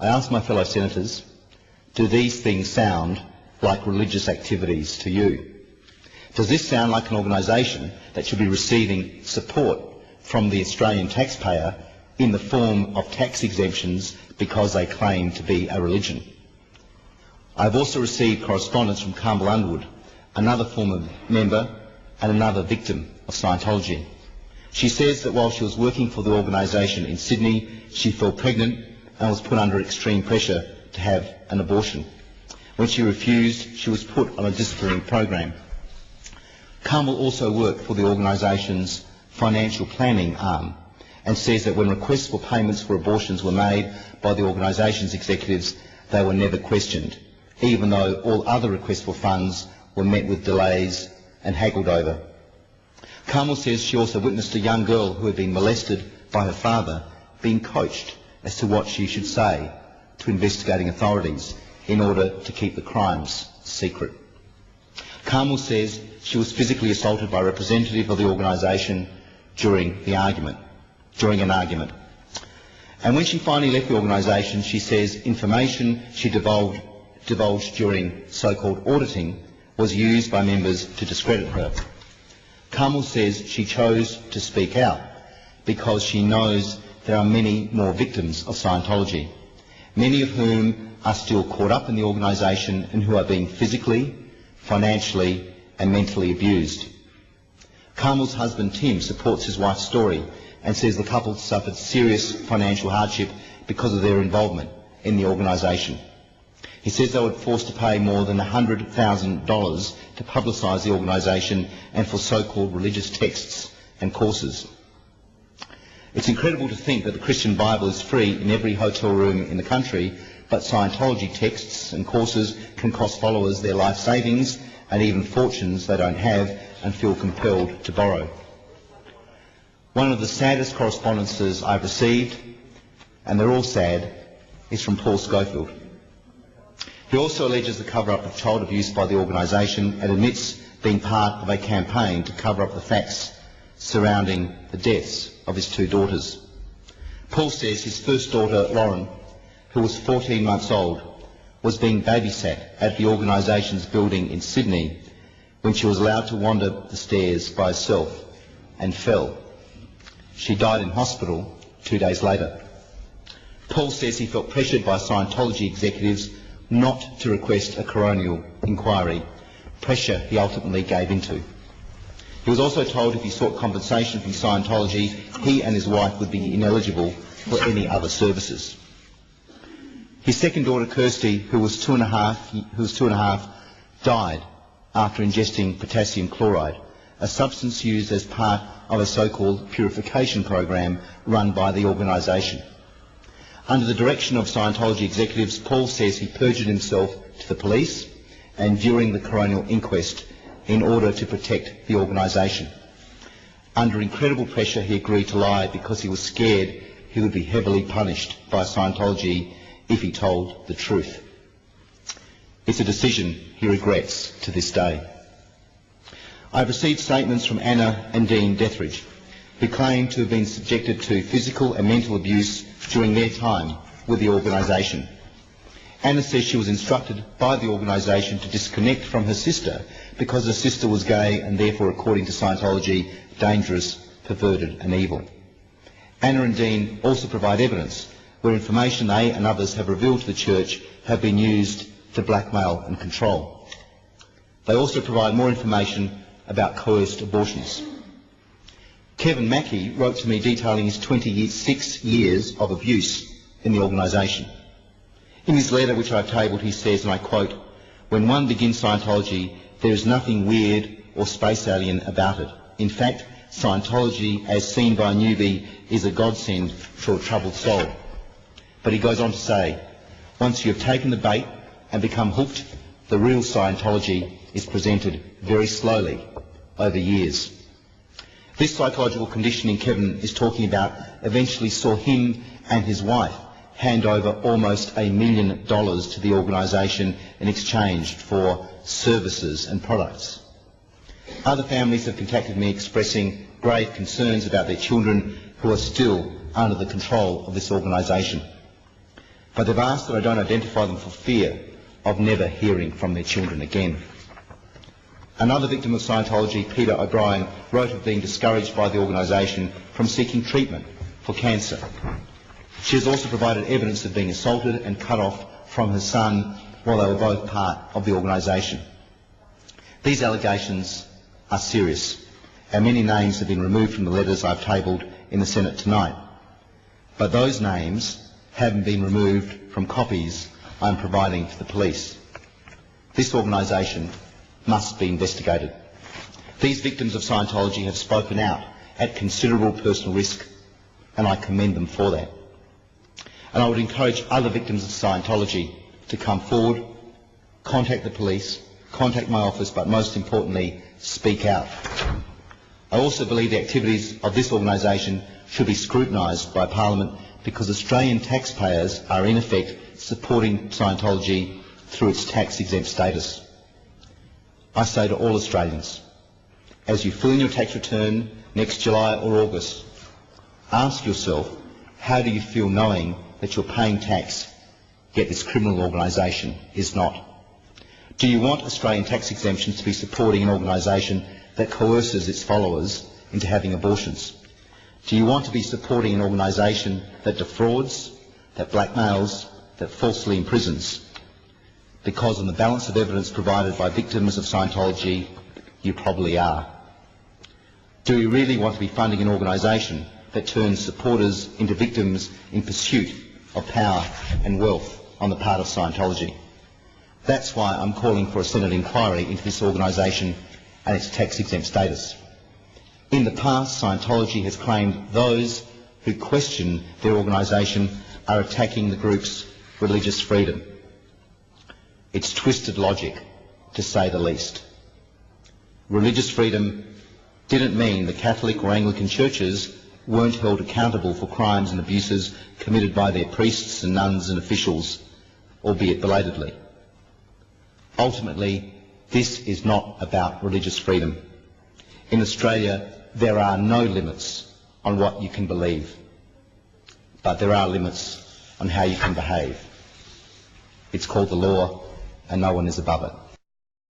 I ask my fellow senators, do these things sound like religious activities to you? Does this sound like an organisation that should be receiving support from the Australian taxpayer in the form of tax exemptions because they claim to be a religion? I have also received correspondence from Carmel Underwood, another former member and another victim of Scientology. She says that while she was working for the organisation in Sydney, she fell pregnant and was put under extreme pressure to have an abortion. When she refused, she was put on a disciplinary program. Carmel also worked for the organisation's financial planning arm and says that when requests for payments for abortions were made by the organisation's executives, they were never questioned, even though all other requests for funds were met with delays and haggled over. Carmel says she also witnessed a young girl who had been molested by her father being coached as to what she should say to investigating authorities in order to keep the crimes secret. Carmel says she was physically assaulted by a representative of the organisation during an argument. And when she finally left the organisation, she says information she divulged during so-called auditing was used by members to discredit her. Carmel says she chose to speak out because she knows there are many more victims of Scientology, many of whom are still caught up in the organisation and who are being physically, financially and mentally abused. Carmel's husband Tim supports his wife's story and says the couple suffered serious financial hardship because of their involvement in the organisation. He says they were forced to pay more than $100,000 to publicise the organisation and for so-called religious texts and courses. It's incredible to think that the Christian Bible is free in every hotel room in the country, but Scientology texts and courses can cost followers their life savings and even fortunes they don't have and feel compelled to borrow. One of the saddest correspondences I've received, and they're all sad, is from Paul Schofield. He also alleges the cover-up of child abuse by the organisation and admits being part of a campaign to cover up the facts surrounding the deaths of his two daughters. Paul says his first daughter, Lauren, who was 14 months old, was being babysat at the organisation's building in Sydney when she was allowed to wander the stairs by herself and fell. She died in hospital 2 days later. Paul says he felt pressured by Scientology executives not to request a coronial inquiry, pressure he ultimately gave into. He was also told if he sought compensation from Scientology, he and his wife would be ineligible for any other services. His second daughter, Kirsty, who was two and a half, died after ingesting potassium chloride, a substance used as part of a so-called purification program run by the organisation. Under the direction of Scientology executives, Paul says he perjured himself to the police and during the coronial inquest in order to protect the organisation. Under incredible pressure, he agreed to lie because he was scared he would be heavily punished by Scientology if he told the truth. It's a decision he regrets to this day. I've received statements from Anna and Dean Dethridge, who claim to have been subjected to physical and mental abuse during their time with the organisation. Anna says she was instructed by the organisation to disconnect from her sister because her sister was gay and therefore, according to Scientology, dangerous, perverted and evil. Anna and Dean also provide evidence where information they and others have revealed to the church have been used to blackmail and control. They also provide more information about coerced abortions. Kevin Mackey wrote to me detailing his 26 years of abuse in the organisation. In his letter, which I've tabled, he says, and I quote, "When one begins Scientology, there is nothing weird or space alien about it. In fact, Scientology, as seen by a newbie, is a godsend for a troubled soul." But he goes on to say, once you have taken the bait and become hooked, the real Scientology is presented very slowly over years. This psychological conditioning Kevin is talking about eventually saw him and his wife hand over almost $1 million to the organisation in exchange for services and products. Other families have contacted me expressing grave concerns about their children who are still under the control of this organisation. but they've asked that I don't identify them for fear of never hearing from their children again. Another victim of Scientology, Peter O'Brien, wrote of being discouraged by the organisation from seeking treatment for cancer. She has also provided evidence of being assaulted and cut off from her son while they were both part of the organisation. These allegations are serious, and many names have been removed from the letters I've tabled in the Senate tonight. But those names haven't been removed from copies I'm providing to the police. This organisation must be investigated. These victims of Scientology have spoken out at considerable personal risk, and I commend them for that. And I would encourage other victims of Scientology to come forward, contact the police, contact my office, but most importantly, speak out. I also believe the activities of this organisation should be scrutinised by Parliament because Australian taxpayers are in effect supporting Scientology through its tax-exempt status. I say to all Australians, as you fill in your tax return next July or August, ask yourself, how do you feel knowing that you're paying tax, yet this criminal organisation is not? Do you want Australian tax exemptions to be supporting an organisation that coerces its followers into having abortions? Do you want to be supporting an organisation that defrauds, that blackmails, that falsely imprisons? Because on the balance of evidence provided by victims of Scientology, you probably are. Do you really want to be funding an organisation that turns supporters into victims in pursuit of power and wealth on the part of Scientology? That's why I'm calling for a Senate inquiry into this organisation and its tax-exempt status. In the past, Scientology has claimed those who question their organisation are attacking the group's religious freedom. It's twisted logic, to say the least. Religious freedom didn't mean the Catholic or Anglican churches weren't held accountable for crimes and abuses committed by their priests and nuns and officials, albeit belatedly. Ultimately, this is not about religious freedom. In Australia, there are no limits on what you can believe, but there are limits on how you can behave. It's called the law, and no one is above it.